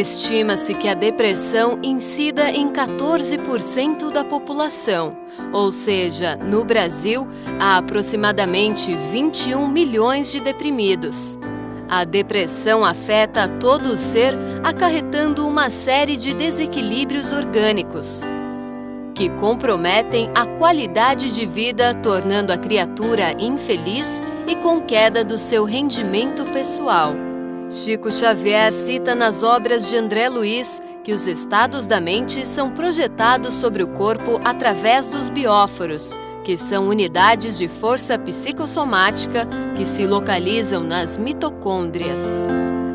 Estima-se que a depressão incida em 14% da população, ou seja, no Brasil, há aproximadamente 21 milhões de deprimidos. A depressão afeta todo o ser, acarretando uma série de desequilíbrios orgânicos, que comprometem a qualidade de vida, tornando a criatura infeliz e com queda do seu rendimento pessoal. Chico Xavier cita nas obras de André Luiz que os estados da mente são projetados sobre o corpo através dos bióforos, que são unidades de força psicossomática que se localizam nas mitocôndrias.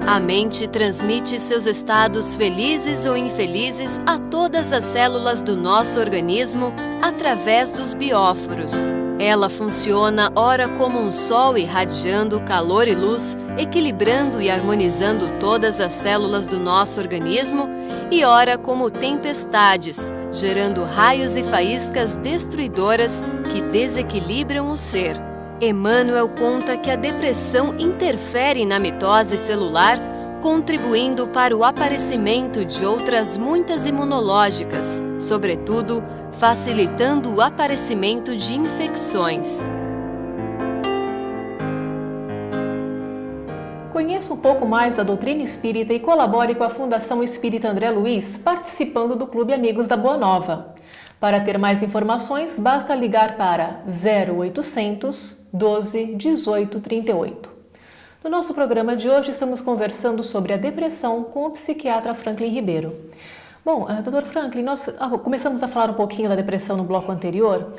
A mente transmite seus estados felizes ou infelizes a todas as células do nosso organismo através dos bióforos. Ela funciona ora como um sol irradiando calor e luz, equilibrando e harmonizando todas as células do nosso organismo, e ora como tempestades, gerando raios e faíscas destruidoras que desequilibram o ser. Emmanuel conta que a depressão interfere na mitose celular, contribuindo para o aparecimento de outras muitas imunológicas, sobretudo facilitando o aparecimento de infecções. Conheça um pouco mais da doutrina espírita e colabore com a Fundação Espírita André Luiz, participando do Clube Amigos da Boa Nova. Para ter mais informações, basta ligar para 0800 12 18 38. No nosso programa de hoje, estamos conversando sobre a depressão com o psiquiatra Franklin Ribeiro. Bom, Dr. Franklin, nós começamos a falar um pouquinho da depressão no bloco anterior.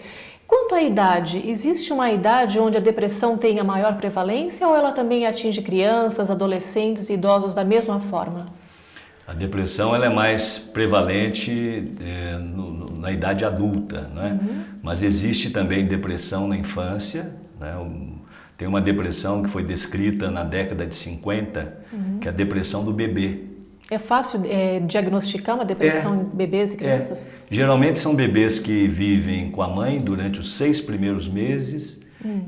Quanto à idade, existe uma idade onde a depressão tem a maior prevalência ou ela também atinge crianças, adolescentes e idosos da mesma forma? A depressão ela é mais prevalente na idade adulta, né? Mas existe também depressão na infância, né? Tem uma depressão que foi descrita na década de 50, que é a depressão do bebê. É fácil diagnosticar uma depressão em bebês e crianças? Geralmente são bebês que vivem com a mãe durante os 6 primeiros meses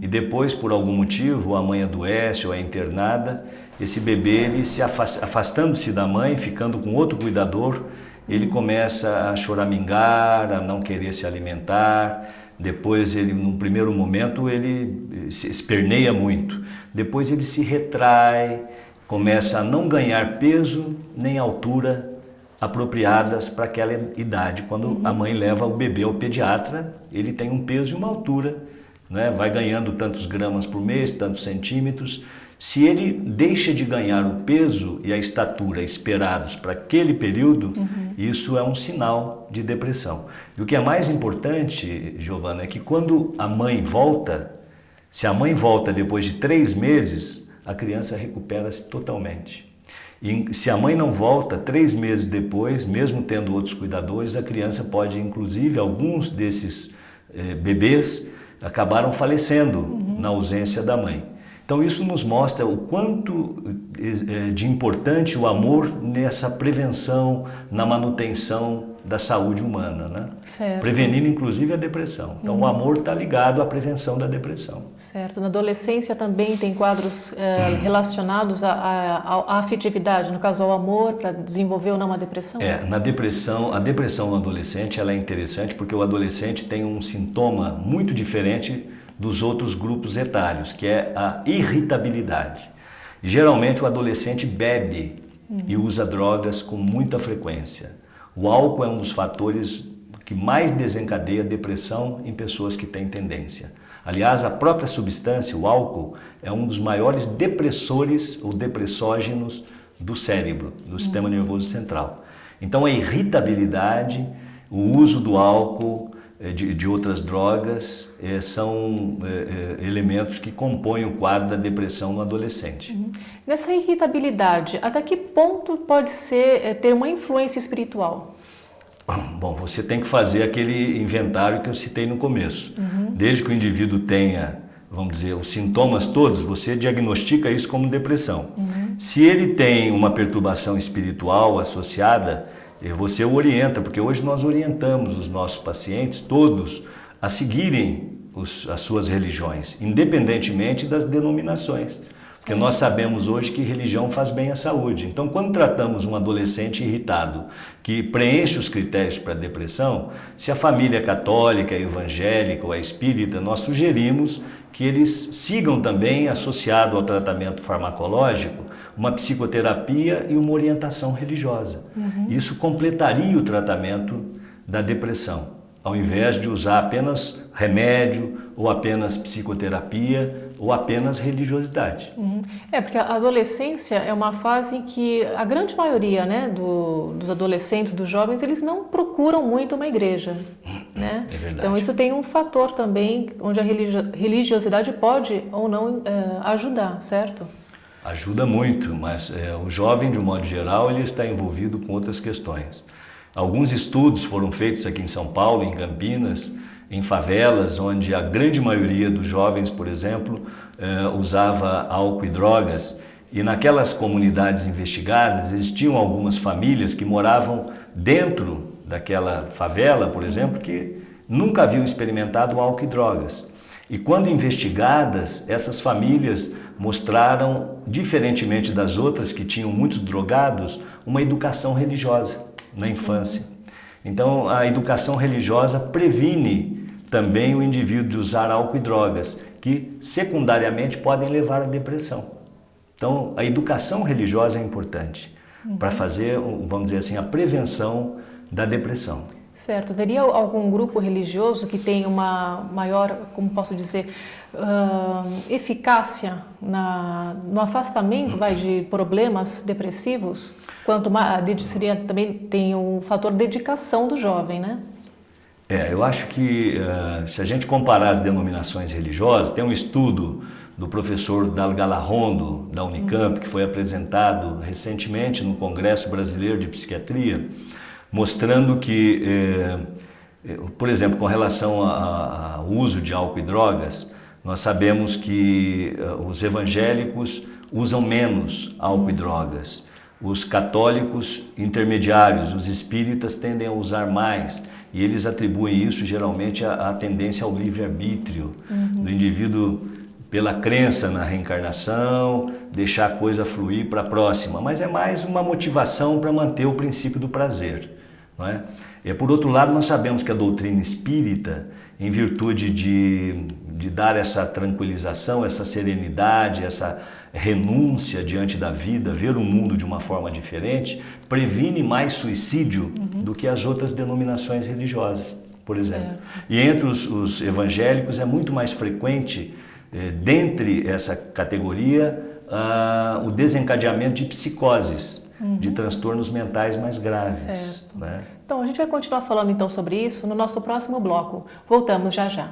e depois, por algum motivo, a mãe adoece ou é internada. Esse bebê, ele se afastando-se da mãe, ficando com outro cuidador, ele começa a choramingar, a não querer se alimentar. Depois, num primeiro momento, ele se esperneia muito. Depois ele se retrai, começa a não ganhar peso nem altura apropriadas para aquela idade. Quando a mãe leva o bebê ao pediatra, ele tem um peso e uma altura, né? Vai ganhando tantos gramas por mês, tantos centímetros. Se ele deixa de ganhar o peso e a estatura esperados para aquele período, isso é um sinal de depressão. E o que é mais importante, Giovana, é que quando a mãe volta, se a mãe volta depois de 3 meses, a criança recupera-se totalmente. E se a mãe não volta, 3 meses depois, mesmo tendo outros cuidadores, a criança pode, inclusive, alguns desses bebês acabaram falecendo na ausência da mãe. Então isso nos mostra o quanto de importante o amor nessa prevenção, na manutenção da saúde humana, né? Certo. Prevenindo inclusive a depressão. Então o amor está ligado à prevenção da depressão. Certo. Na adolescência também tem quadros relacionados à afetividade, no caso ao amor, para desenvolver ou não uma depressão? Na depressão, a depressão no adolescente ela é interessante porque o adolescente tem um sintoma muito diferente dos outros grupos etários, que é a irritabilidade. E, geralmente o adolescente bebe e usa drogas com muita frequência. O álcool é um dos fatores que mais desencadeia depressão em pessoas que têm tendência. Aliás, a própria substância, o álcool, é um dos maiores depressores ou depressógenos do cérebro, do sistema nervoso central. Então a irritabilidade, o uso do álcool, de outras drogas, são elementos que compõem o quadro da depressão no adolescente. Nessa irritabilidade, até que ponto pode ser ter uma influência espiritual? Bom, você tem que fazer aquele inventário que eu citei no começo. Desde que o indivíduo tenha, vamos dizer, os sintomas todos, você diagnostica isso como depressão. Se ele tem uma perturbação espiritual associada, você o orienta, porque hoje nós orientamos os nossos pacientes todos a seguirem as suas religiões, independentemente das denominações. Porque nós sabemos hoje que religião faz bem à saúde. Então, quando tratamos um adolescente irritado que preenche os critérios para depressão, se a família é católica, é evangélica ou é espírita, nós sugerimos que eles sigam também, associado ao tratamento farmacológico, uma psicoterapia e uma orientação religiosa. Isso completaria o tratamento da depressão, ao invés de usar apenas remédio, ou apenas psicoterapia, ou apenas religiosidade. Porque a adolescência é uma fase em que a grande maioria, né, dos adolescentes, dos jovens, eles não procuram muito uma igreja, né? É verdade. Então isso tem um fator também onde a religiosidade pode ou não ajudar, certo? Ajuda muito, mas o jovem, de um modo geral, ele está envolvido com outras questões. Alguns estudos foram feitos aqui em São Paulo, em Campinas, em favelas, onde a grande maioria dos jovens, por exemplo, usava álcool e drogas. E naquelas comunidades investigadas, existiam algumas famílias que moravam dentro daquela favela, por exemplo, que nunca haviam experimentado álcool e drogas. E quando investigadas, essas famílias mostraram, diferentemente das outras que tinham muitos drogados, uma educação religiosa na infância. Então, a educação religiosa previne também o indivíduo de usar álcool e drogas, que secundariamente podem levar à depressão. Então, a educação religiosa é importante para fazer, vamos dizer assim, a prevenção da depressão. Certo. Teria algum grupo religioso que tenha uma maior, como posso dizer, eficácia no afastamento de problemas depressivos? Quanto mais, seria, também tem o fator dedicação do jovem, né? Eu acho que se a gente comparar as denominações religiosas, tem um estudo do professor Dalgalarrondo, da Unicamp, que foi apresentado recentemente no Congresso Brasileiro de Psiquiatria, mostrando que, por exemplo, com relação ao uso de álcool e drogas, nós sabemos que os evangélicos usam menos álcool e drogas. Os católicos intermediários, os espíritas, tendem a usar mais, e eles atribuem isso geralmente à tendência ao livre-arbítrio do indivíduo, pela crença na reencarnação, deixar a coisa fluir para a próxima, mas é mais uma motivação para manter o princípio do prazer, não é? Por outro lado, nós sabemos que a doutrina espírita, em virtude de dar essa tranquilização, essa serenidade, essa renúncia diante da vida, ver o mundo de uma forma diferente, previne mais suicídio do que as outras denominações religiosas, por exemplo. E entre os evangélicos é muito mais frequente, dentre essa categoria, o desencadeamento de psicoses, de transtornos mentais mais graves. Né? Então, a gente vai continuar falando então sobre isso no nosso próximo bloco. Voltamos já já.